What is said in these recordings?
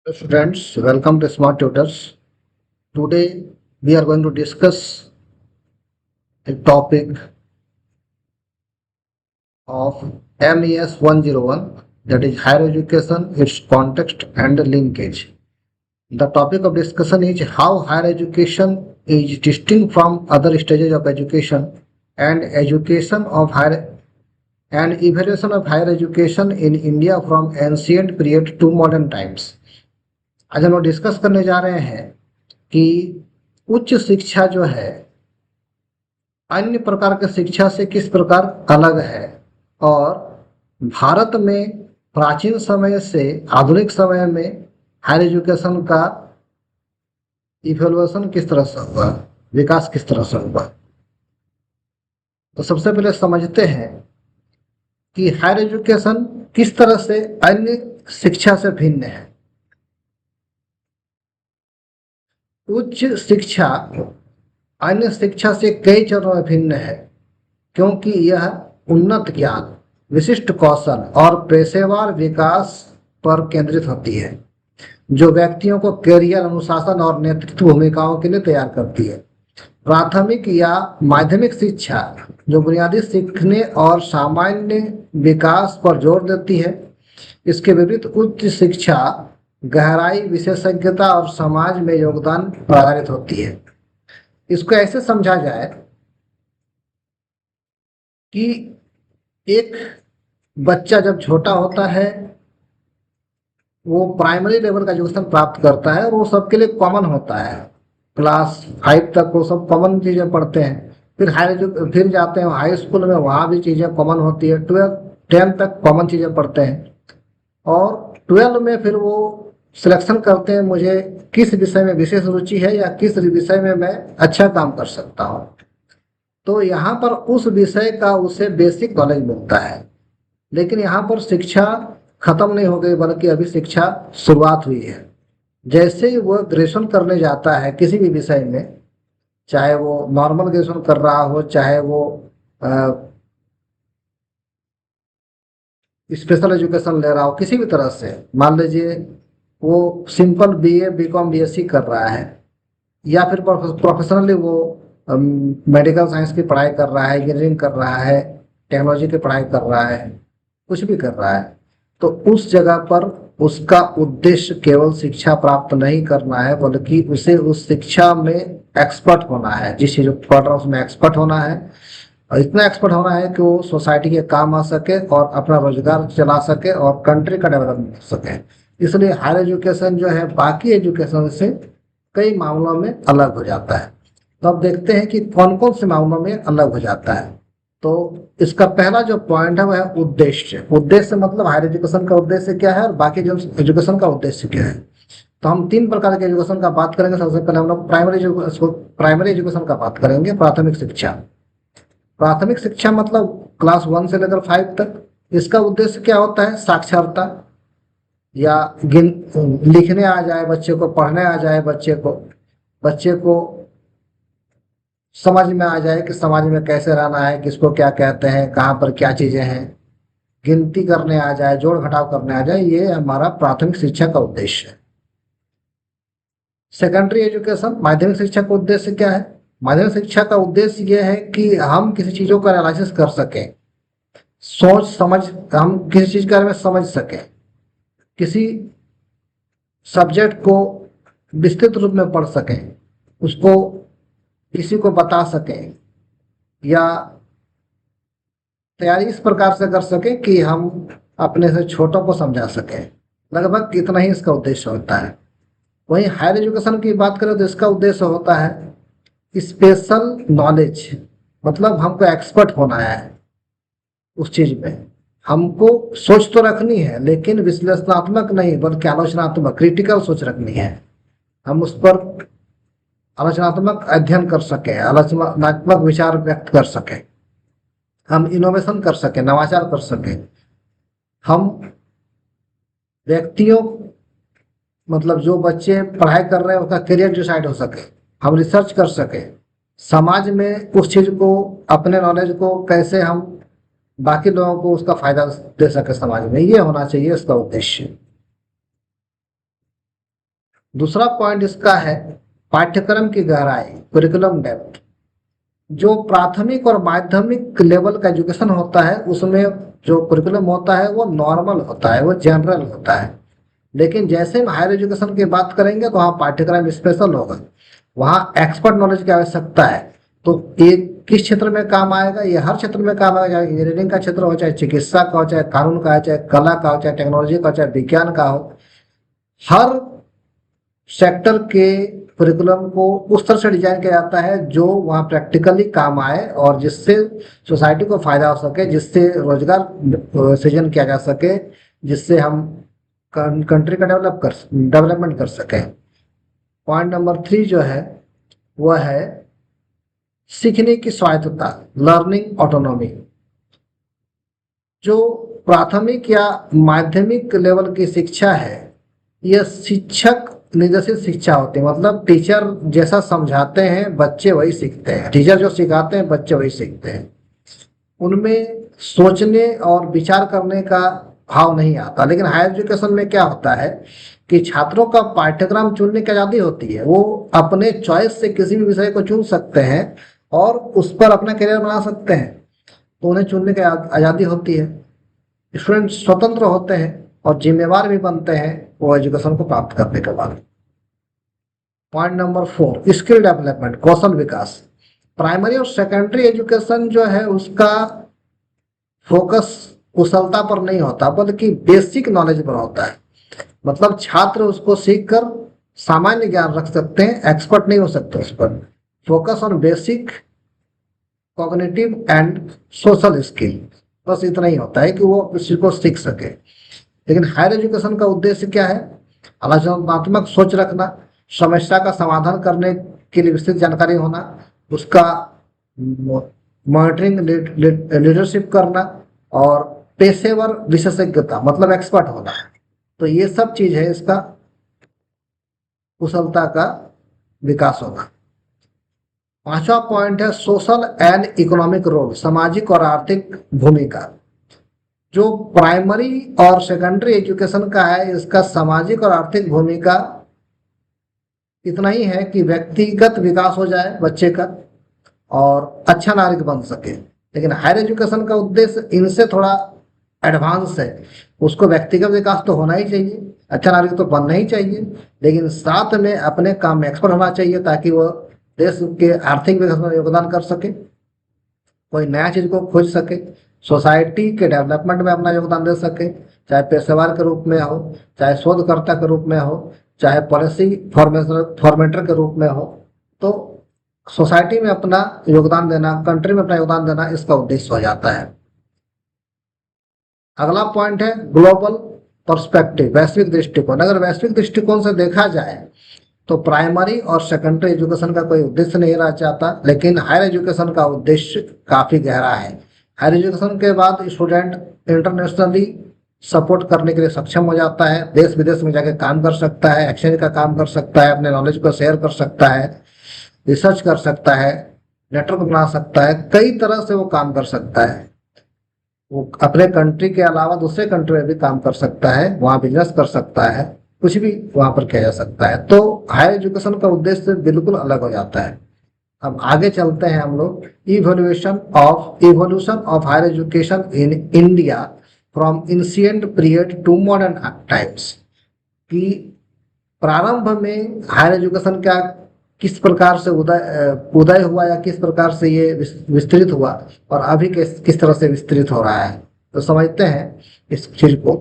Students, welcome to Smart Tutors. Today we are going to discuss a topic of MES 101, that is higher education, its context and linkage. The topic of discussion is how higher education is distinct from other stages of education and education of higher and evaluation of higher education in India from ancient period to modern times. आज हम लोग discuss करने जा रहे हैं कि उच्च शिक्षा जो है अन्य प्रकार की शिक्षा से किस प्रकार अलग है और भारत में प्राचीन समय से आधुनिक समय में हायर एजुकेशन का इवोल्यूशन किस तरह से हुआ, विकास किस तरह से हुआ। तो सबसे पहले समझते हैं कि हायर एजुकेशन किस तरह से अन्य शिक्षा से भिन्न है। उच्च शिक्षा अन्य शिक्षा से कई चरणों में भिन्न है, क्योंकि यह उन्नत ज्ञान, विशिष्ट कौशल और पेशेवर विकास पर केंद्रित होती है, जो व्यक्तियों को करियर, अनुशासन और नेतृत्व भूमिकाओं के लिए तैयार करती है। प्राथमिक या माध्यमिक शिक्षा जो बुनियादी सीखने और सामान्य विकास पर जोर देती है। इसके विपरीत उच्च शिक्षा गहराई, विशेषज्ञता और समाज में योगदान पर आधारित होती है। इसको ऐसे समझा जाए कि एक बच्चा जब छोटा होता है वो प्राइमरी लेवल का एजुकेशन प्राप्त करता है और वो सबके लिए कॉमन होता है। क्लास 5 तक वो सब कॉमन चीज़ें पढ़ते हैं, फिर जाते हैं हाई स्कूल में, वहाँ भी चीज़ें कॉमन होती है। 10 तक कॉमन चीज़ें पढ़ते हैं और 12 में फिर वो सिलेक्शन करते हैं, मुझे किस विषय में विशेष रुचि है या किस विषय में मैं अच्छा काम कर सकता हूँ। तो यहाँ पर उस विषय का उसे बेसिक नॉलेज मिलता है, लेकिन यहाँ पर शिक्षा खत्म नहीं हो गई, बल्कि अभी शिक्षा शुरुआत हुई है। जैसे ही वह ग्रेजुएशन करने जाता है किसी भी विषय में, चाहे वो नॉर्मल ग्रेजुएशन कर रहा हो, चाहे वो स्पेशल एजुकेशन ले रहा हो, किसी भी तरह से, मान लीजिए वो सिंपल BA, BCom, BSc कर रहा है या फिर प्रोफेशनली वो मेडिकल साइंस की पढ़ाई कर रहा है, इंजीनियरिंग कर रहा है, टेक्नोलॉजी की पढ़ाई कर रहा है, कुछ भी कर रहा है, तो उस जगह पर उसका उद्देश्य केवल शिक्षा प्राप्त नहीं करना है, बल्कि उसे उस शिक्षा में एक्सपर्ट होना है। जिस चीज़ को पढ़ रहा है उसमें एक्सपर्ट होना है और इतना एक्सपर्ट होना है कि वो सोसाइटी के काम आ सके और अपना रोजगार चला सके और कंट्री का डेवलपमेंट कर सके। इसलिए हायर एजुकेशन जो है बाकी एजुकेशन से कई मामलों में अलग हो जाता है। तो अब देखते हैं कि कौन कौन से मामलों में अलग हो जाता है। तो इसका पहला जो पॉइंट है वह है उद्देश्य। उद्देश्य मतलब हायर एजुकेशन का उद्देश्य क्या है और बाकी जो एजुकेशन का उद्देश्य क्या है। तो हम 3 प्रकार के एजुकेशन का बात करेंगे। सबसे पहले हम लोग प्राइमरी एजुकेशन का बात करेंगे, प्राथमिक शिक्षा। प्राथमिक शिक्षा मतलब क्लास 1 से लेकर 5 तक। इसका उद्देश्य क्या होता है? साक्षरता, या लिखने आ जाए बच्चे को, पढ़ने आ जाए बच्चे को समझ में आ जाए कि समाज में कैसे रहना है, किसको क्या कहते हैं, कहाँ पर क्या चीजें हैं, गिनती करने आ जाए, जोड़ घटाव करने आ जाए। ये हमारा प्राथमिक शिक्षा का उद्देश्य है। सेकेंडरी एजुकेशन, माध्यमिक शिक्षा का उद्देश्य क्या है? माध्यमिक शिक्षा का उद्देश्य यह है कि हम किसी चीजों का एनालिसिस कर सकें, सोच समझ, हम किसी चीज के बारे में समझ सकें, किसी सब्जेक्ट को विस्तृत रूप में पढ़ सकें, उसको किसी को बता सकें, या तैयारी इस प्रकार से कर सकें कि हम अपने से छोटों को समझा सकें। लगभग इतना ही इसका उद्देश्य होता है। वहीं हायर एजुकेशन की बात करें तो इसका उद्देश्य होता है स्पेशल नॉलेज, मतलब हमको एक्सपर्ट होना है उस चीज में। हमको सोच तो रखनी है, लेकिन विश्लेषणात्मक नहीं बल्कि आलोचनात्मक, क्रिटिकल सोच रखनी है। हम उस पर आलोचनात्मक अध्ययन कर सके, आलोचनात्मक विचार व्यक्त कर सके, हम इनोवेशन कर सके, नवाचार कर सके, हम व्यक्तियों, मतलब जो बच्चे पढ़ाई कर रहे हैं उसका करियर डिसाइड हो सके, हम रिसर्च कर सके, समाज में उस चीज को, अपने नॉलेज को कैसे हम बाकी लोगों को उसका फायदा दे सके समाज में। ये होना चाहिए इसका उद्देश्य। दूसरा पॉइंट इसका है पाठ्यक्रम की गहराई, करिकुलम डेप्थ। जो प्राथमिक और माध्यमिक लेवल का एजुकेशन होता है उसमें जो करिकुलम होता है वो नॉर्मल होता है, वो जनरल होता है। लेकिन जैसे हम हायर एजुकेशन की बात करेंगे तो वहाँ पाठ्यक्रम स्पेशल होगा, वहाँ एक्सपर्ट नॉलेज की आवश्यकता है। तो ये किस क्षेत्र में काम आएगा? ये हर क्षेत्र में काम आएगा, चाहे इंजीनियरिंग का क्षेत्र हो, चाहे चिकित्सा का हो, चाहे कानून का हो, चाहे कला का हो, चाहे टेक्नोलॉजी का हो, चाहे विज्ञान का हो। हर सेक्टर के करिकुलम को उस तरह से डिजाइन किया जाता है जो वहाँ प्रैक्टिकली काम आए और जिससे सोसाइटी को फायदा हो सके, जिससे रोजगार सृजन किया जा सके, जिससे हम कंट्री का डेवलपमेंट कर सकें। पॉइंट नंबर 3 जो है वह है सीखने की स्वायत्तता, लर्निंग ऑटोनॉमी। जो प्राथमिक या माध्यमिक लेवल की शिक्षा है यह शिक्षक निर्देशित शिक्षा होती है, मतलब टीचर जैसा समझाते हैं बच्चे वही सीखते हैं, टीचर जो सिखाते हैं बच्चे वही सीखते हैं। उनमें सोचने और विचार करने का भाव नहीं आता। लेकिन हायर एजुकेशन में क्या होता है कि छात्रों का पाठ्यक्रम चुनने की आज़ादी होती है, वो अपने चॉइस से किसी भी विषय को चुन सकते हैं और उस पर अपना करियर बना सकते हैं, तो उन्हें चुनने की आज़ादी होती है। स्टूडेंट स्वतंत्र होते हैं और जिम्मेवार भी बनते हैं वो एजुकेशन को प्राप्त करने के बाद। पॉइंट नंबर 4 स्किल डेवलपमेंट, कौशल विकास। प्राइमरी और सेकेंडरी एजुकेशन जो है उसका फोकस कुशलता पर नहीं होता बल्कि बेसिक नॉलेज पर होता है। मतलब छात्र उसको सीख कर सामान्य ज्ञान रख सकते हैं, एक्सपर्ट नहीं हो सकते उस पर। Focus on basic cognitive and social skill, बस इतना ही होता है कि वो किसी को सीख सके। लेकिन हायर एजुकेशन का उद्देश्य क्या है? आलोचनात्मक सोच रखना, समस्या का समाधान करने के लिए विस्तृत जानकारी होना, उसका मॉनिटरिंग लीडरशिप करना और पेशेवर विशेषज्ञता मतलब एक्सपर्ट होना। तो ये सब चीज है इसका कुशलता का विकास होगा। पांचवा पॉइंट है सोशल एंड इकोनॉमिक रोल, सामाजिक और आर्थिक भूमिका। जो प्राइमरी और सेकेंडरी एजुकेशन का है इसका सामाजिक और आर्थिक भूमिका इतना ही है कि व्यक्तिगत विकास हो जाए बच्चे का और अच्छा नागरिक बन सके। लेकिन हायर एजुकेशन का उद्देश्य इनसे थोड़ा एडवांस है, उसको व्यक्तिगत विकास तो होना ही चाहिए, अच्छा नागरिक तो बनना ही चाहिए, लेकिन साथ में अपने काम में एक्सपर्ट होना चाहिए ताकि वो देश के आर्थिक विकास में योगदान कर सके, कोई नया चीज को खोज सके, सोसाइटी के डेवलपमेंट में अपना योगदान दे सके, चाहे पेशेवर के रूप में हो, चाहे शोधकर्ता के रूप में हो, चाहे पॉलिसी फॉर्मेटर के रूप में हो। तो सोसाइटी में अपना योगदान देना, कंट्री में अपना योगदान देना इसका उद्देश्य हो जाता है। अगला पॉइंट है ग्लोबल पर्सपेक्टिव, वैश्विक दृष्टिकोण। अगर वैश्विक दृष्टिकोण से देखा जाए तो प्राइमरी और सेकेंडरी एजुकेशन का कोई उद्देश्य नहीं रह जाता, लेकिन हायर एजुकेशन का उद्देश्य काफी गहरा है। हायर एजुकेशन के बाद स्टूडेंट इंटरनेशनली सपोर्ट करने के लिए सक्षम हो जाता है, देश विदेश में जाके काम कर सकता है, एक्सचेंज का काम कर सकता है, अपने नॉलेज को शेयर कर सकता है, रिसर्च कर सकता है, नेटवर्क बना सकता है, कई तरह से वो काम कर सकता है। वो अपने कंट्री के अलावा दूसरे कंट्री में भी काम कर सकता है, वहाँ बिजनेस कर सकता है, कुछ भी वहां पर किया जा सकता है। तो हायर एजुकेशन का उद्देश्य बिल्कुल अलग हो जाता है। अब आगे चलते हैं हम लोग, evolution of higher education in India from ancient period to modern times. कि प्रारंभ में हायर एजुकेशन का किस प्रकार से उदय हुआ या किस प्रकार से ये विस्तृत हुआ और अभी किस तरह से विस्तृत हो रहा है, तो समझते हैं इस चीज को।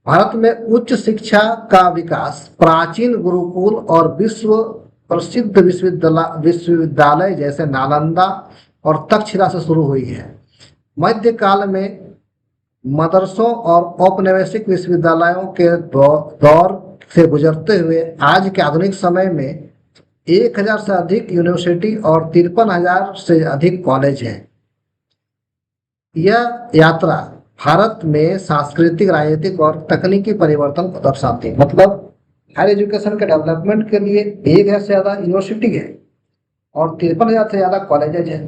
भारत में उच्च शिक्षा का विकास प्राचीन गुरुकुल और विश्व प्रसिद्ध विश्वविद्यालय जैसे नालंदा और तक्षशिला से शुरू हुई है। मध्यकाल में मदरसों और औपनिवेशिक विश्वविद्यालयों के दौर से गुजरते हुए आज के आधुनिक समय में 1000 से अधिक यूनिवर्सिटी और 53,000 से अधिक कॉलेज हैं। यह यात्रा भारत में सांस्कृतिक, राजनीतिक और तकनीकी परिवर्तन को दर्शाती है। मतलब हायर एजुकेशन के डेवलपमेंट के लिए 1000 से ज्यादा यूनिवर्सिटी है और 53,000 से ज्यादा कॉलेजेज हैं।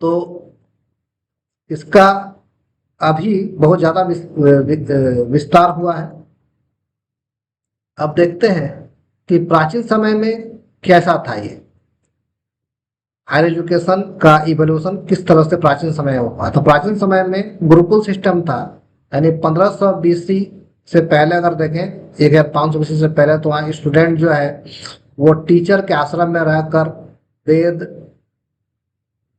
तो इसका अभी बहुत ज्यादा विस्तार हुआ है। अब देखते हैं कि प्राचीन समय में कैसा था ये हायर एजुकेशन का इवोल्यूशन किस तरह से प्राचीन समय में हुआ। तो प्राचीन समय में गुरुकुल सिस्टम था, यानी 1500 बीसी से पहले अगर देखें 1500 बीसी से पहले, तो वहाँ स्टूडेंट जो है वो टीचर के आश्रम में रहकर वेद,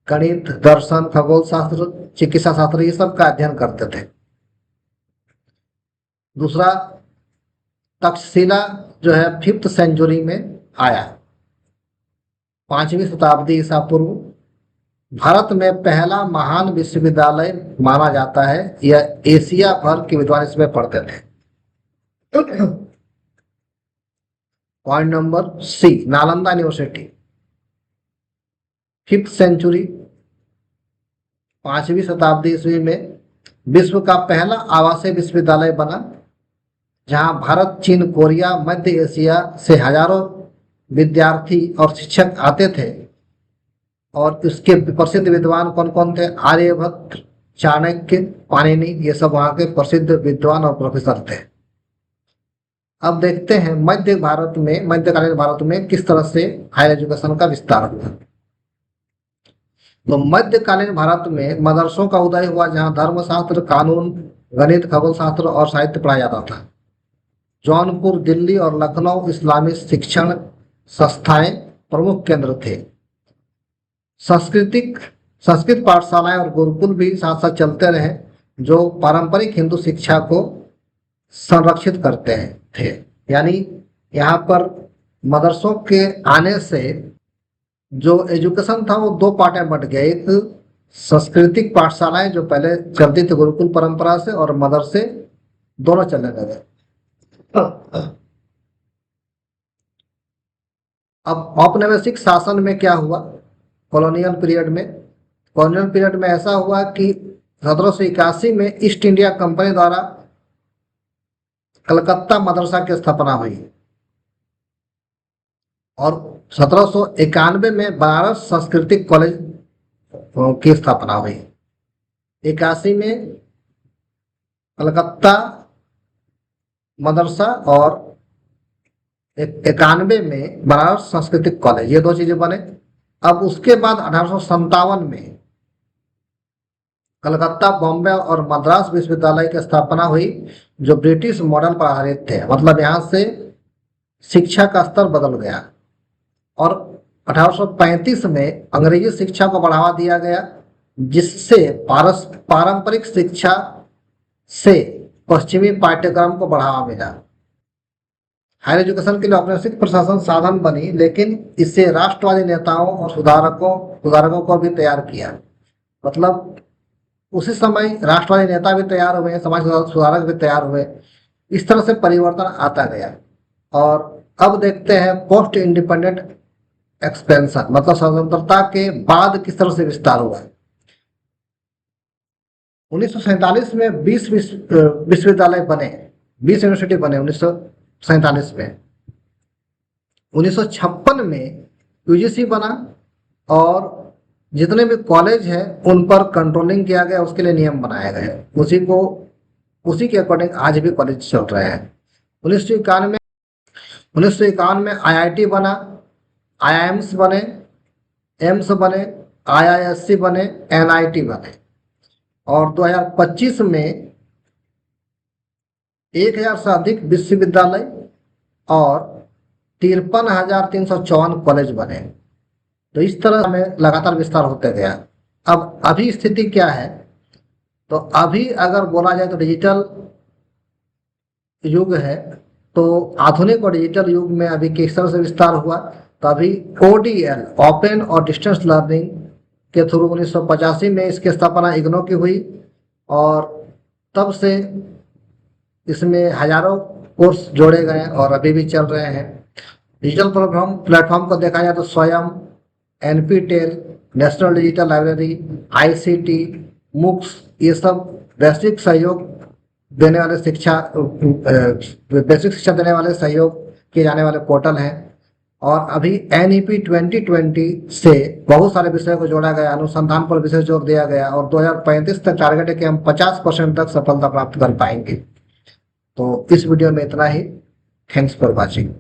गणित, दर्शन, खगोल शास्त्र, चिकित्सा शास्त्र ये सब का अध्ययन करते थे। दूसरा, तक्षशिला जो है 5th सेंचुरी में आया, 5वीं शताब्दी ईसा पूर्व। भारत में पहला महान विश्वविद्यालय माना जाता है, यह एशिया भर के विद्वान इसमें पढ़ते थे। Point number C, Nalanda university 5th century, 5वीं शताब्दी ईस्वी में विश्व का पहला आवासीय विश्वविद्यालय बना, जहां भारत, चीन, कोरिया, मध्य एशिया से हजारों विद्यार्थी और शिक्षक आते थे। और इसके प्रसिद्ध विद्वान कौन कौन थे? आर्यभट्ट, चाणक्य, पाणिनि, ये सब वहां के प्रसिद्ध विद्वान और प्रोफेसर थे। अब देखते हैं मध्यकालीन भारत में किस तरह से हायर एजुकेशन का विस्तार हुआ। तो मध्यकालीन भारत में मदरसों का उदय हुआ, जहां धर्मशास्त्र, कानून, गणित, खगोल शास्त्र और साहित्य पढ़ाया जाता था। जौनपुर, दिल्ली और लखनऊ इस्लामी शिक्षण संस्थाएं प्रमुख केंद्र थे। संस्कृत पाठशालाएं और गुरुकुल भी साथ साथ चलते रहे, जो पारंपरिक हिंदू शिक्षा को संरक्षित करते थे। यानी यहाँ पर मदरसों के आने से जो एजुकेशन था वो दो पार्ट में बंट गया। एक सांस्कृतिक पाठशालाएं जो पहले चलती थी गुरुकुल परंपरा से, और मदरसे दोनों चलने लगे। अब औपनिवेशिक शासन में क्या हुआ? कॉलोनियल पीरियड में ऐसा हुआ कि 1781 में ईस्ट इंडिया कंपनी द्वारा कलकत्ता मदरसा की स्थापना हुई, और 1791 में बनारस सांस्कृतिक कॉलेज की स्थापना हुई। 81 में कलकत्ता मदरसा और 91 में बनारस सांस्कृतिक कॉलेज, ये दो चीजें बने। अब उसके बाद 1857 में कलकत्ता, बॉम्बे और मद्रास विश्वविद्यालय की स्थापना हुई, जो ब्रिटिश मॉडल पर आधारित थे। मतलब यहाँ से शिक्षा का स्तर बदल गया। और 1835 में अंग्रेजी शिक्षा को बढ़ावा दिया गया, जिससे पारंपरिक शिक्षा से पश्चिमी पाठ्यक्रम को बढ़ावा मिला। हायर एजुकेशन के लिए औपनिवेशिक प्रशासन साधन बनी, लेकिन इससे राष्ट्रवादी नेताओं और सुधारकों को भी तैयार किया। मतलब उसी समय राष्ट्रवादी नेता भी तैयार हुए, समाज सुधारक भी तैयार हुए। इस तरह से परिवर्तन आता गया। और अब देखते हैं पोस्ट इंडिपेंडेंट एक्सपेंशन, मतलब स्वतंत्रता के बाद किस तरह से विस्तार हुआ। 1947 में 20 विश्वविद्यालय बने, 20 यूनिवर्सिटी बने 1947 में। 1956 में यूजीसी बना, और जितने भी कॉलेज है उन पर कंट्रोलिंग किया गया, उसके लिए नियम बनाए गए। उसी के अकॉर्डिंग आज भी कॉलेज चल रहे हैं। 1951 में आईआईटी बना, आईआईएम्स बने, एम्स बने, आईआईएससी बने, एनआईटी बने। और 2025 में 1000 से अधिक विश्वविद्यालय और 53,354 कॉलेज बने। तो इस तरह में लगातार विस्तार होते गया। अब अभी स्थिति क्या है? तो अभी अगर बोला जाए तो डिजिटल युग है। तो आधुनिक और डिजिटल युग में अभी किस तरह से विस्तार हुआ? तो अभी ODL, ओपन और डिस्टेंस लर्निंग के थ्रू 1985 में इसकी स्थापना इग्नो की हुई, और तब से इसमें हजारों कोर्स जोड़े गए और अभी भी चल रहे हैं। डिजिटल प्लेटफॉर्म को देखा जाए तो स्वयं, NPTEL, national digital library, ICT, MOOCs, ये सब वैश्विक शिक्षा देने वाले सहयोग किए जाने वाले पोर्टल हैं। और अभी NEP 2020 से बहुत सारे विषयों को जोड़ा गया, अनुसंधान पर विशेष जोर दिया गया, और 2035 तक टारगेट है कि हम 50% तक सफलता प्राप्त कर पाएंगे। तो इस वीडियो में इतना ही। Thanks for watching.